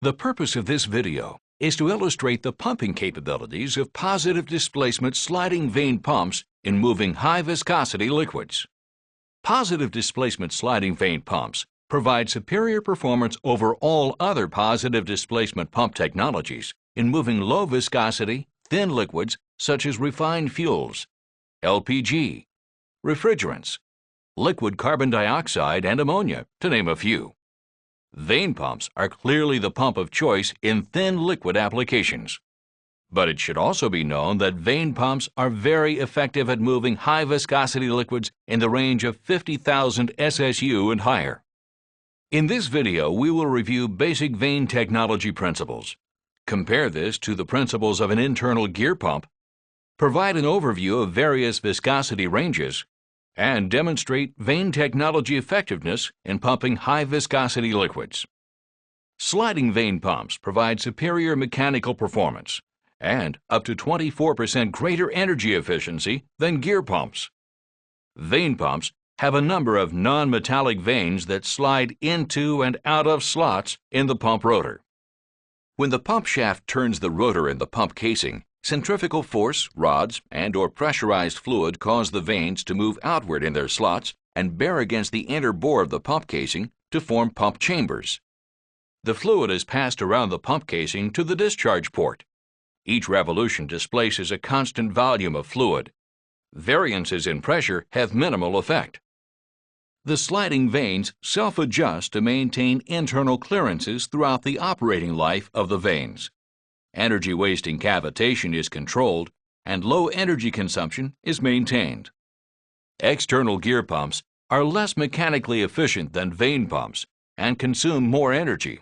The purpose of this video is to illustrate the pumping capabilities of positive displacement sliding vane pumps in moving high viscosity liquids. Positive displacement sliding vane pumps provide superior performance over all other positive displacement pump technologies in moving low viscosity, thin liquids such as refined fuels, LPG, refrigerants, liquid carbon dioxide, and ammonia, to name a few. Vane pumps are clearly the pump of choice in thin liquid applications. But it should also be known that vane pumps are very effective at moving high viscosity liquids in the range of 50,000 SSU and higher. In this video, we will review basic vane technology principles, compare this to the principles of an internal gear pump, provide an overview of various viscosity ranges, and demonstrate vane technology effectiveness in pumping high viscosity liquids. Sliding vane pumps provide superior mechanical performance and up to 24% greater energy efficiency than gear pumps. Vane pumps have a number of non-metallic vanes that slide into and out of slots in the pump rotor. When the pump shaft turns the rotor in the pump casing, centrifugal force, rods, and/or pressurized fluid cause the vanes to move outward in their slots and bear against the inner bore of the pump casing to form pump chambers. The fluid is passed around the pump casing to the discharge port. Each revolution displaces a constant volume of fluid. Variances in pressure have minimal effect. The sliding vanes self-adjust to maintain internal clearances throughout the operating life of the vanes. Energy-wasting cavitation is controlled, and low energy consumption is maintained. External gear pumps are less mechanically efficient than vane pumps and consume more energy.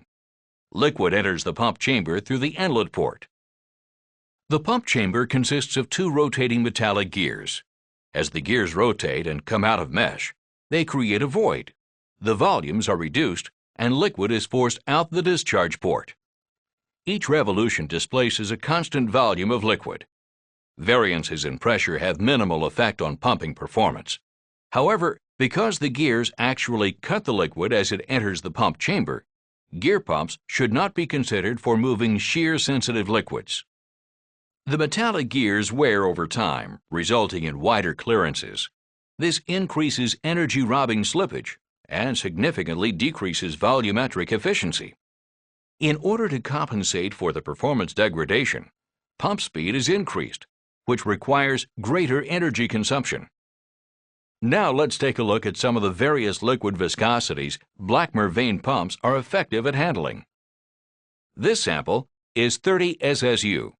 Liquid enters the pump chamber through the inlet port. The pump chamber consists of two rotating metallic gears. As the gears rotate and come out of mesh, they create a void. The volumes are reduced, and liquid is forced out the discharge port. Each revolution displaces a constant volume of liquid. Variances in pressure have minimal effect on pumping performance. However, because the gears actually cut the liquid as it enters the pump chamber, gear pumps should not be considered for moving shear-sensitive liquids. The metallic gears wear over time, resulting in wider clearances. This increases energy-robbing slippage and significantly decreases volumetric efficiency. In order to compensate for the performance degradation, pump speed is increased, which requires greater energy consumption. Now let's take a look at some of the various liquid viscosities Blackmer vane pumps are effective at handling. This sample is 30 SSU.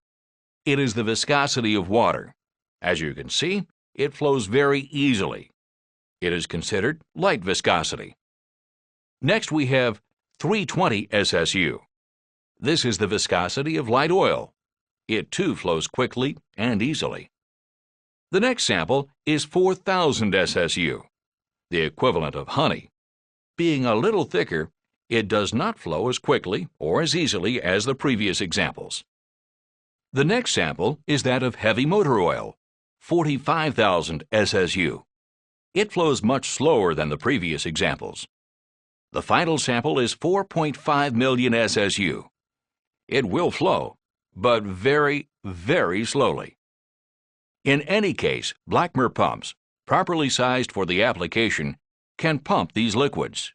It is the viscosity of water. As you can see, it flows very easily. It is considered light viscosity. Next we have 320 SSU. This is the viscosity of light oil. It too flows quickly and easily. The next sample is 4,000 SSU, the equivalent of honey. Being a little thicker, it does not flow as quickly or as easily as the previous examples. The next sample is that of heavy motor oil, 45,000 SSU. It flows much slower than the previous examples. The final sample is 4.5 million SSU. It will flow, but very, very slowly. In any case, Blackmer pumps, properly sized for the application, can pump these liquids.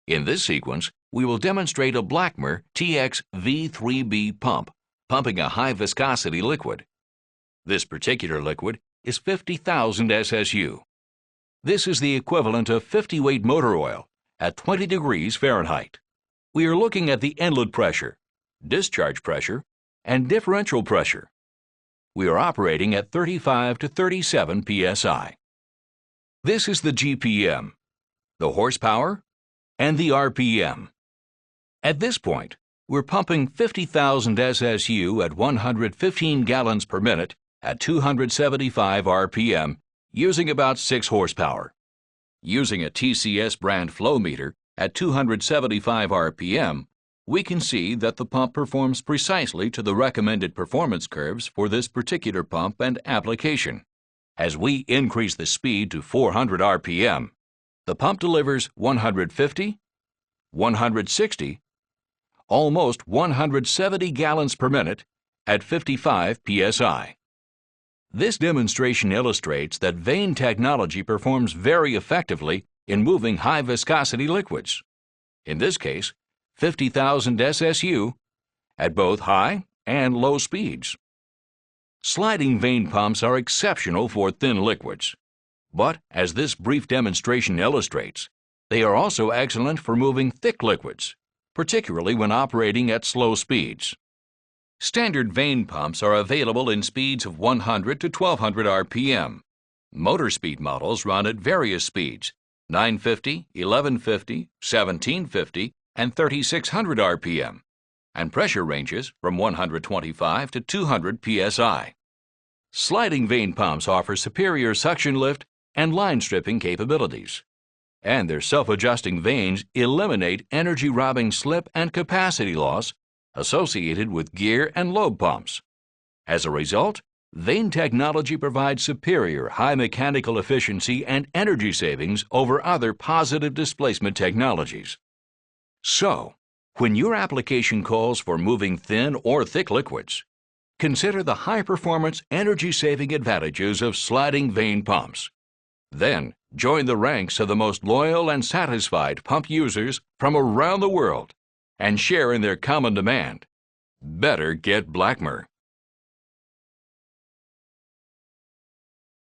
In this sequence, we will demonstrate a Blackmer TX V3B pump, pumping a high viscosity liquid. This particular liquid is 50,000 SSU. This is the equivalent of 50-weight motor oil at 20 degrees Fahrenheit. We are looking at the inlet pressure, discharge pressure, and differential pressure. We are operating at 35 to 37 psi. This is the GPM, the horsepower, and the RPM. At this point, we're pumping 50,000 SSU at 115 gallons per minute at 275 RPM using about 6 horsepower. Using a TCS brand flow meter at 275 RPM, we can see that the pump performs precisely to the recommended performance curves for this particular pump and application. As we increase the speed to 400 RPM, the pump delivers 150, 160, almost 170 gallons per minute at 55 psi. This demonstration illustrates that vane technology performs very effectively in moving high-viscosity liquids, in this case, 50,000 SSU, at both high and low speeds. Sliding vane pumps are exceptional for thin liquids, but as this brief demonstration illustrates, they are also excellent for moving thick liquids, particularly when operating at slow speeds. Standard vane pumps are available in speeds of 100 to 1200 RPM. Motor speed models run at various speeds, 950, 1150, 1750, and 3600 RPM, and pressure ranges from 125 to 200 psi. Sliding vane pumps offer superior suction lift and line stripping capabilities, and their self-adjusting vanes eliminate energy-robbing slip and capacity loss associated with gear and lobe pumps. As a result, vane technology provides superior high mechanical efficiency and energy savings over other positive displacement technologies. So, when your application calls for moving thin or thick liquids, consider the high-performance energy-saving advantages of sliding vane pumps. Then, join the ranks of the most loyal and satisfied pump users from around the world and share in their common demand. Better get Blackmer.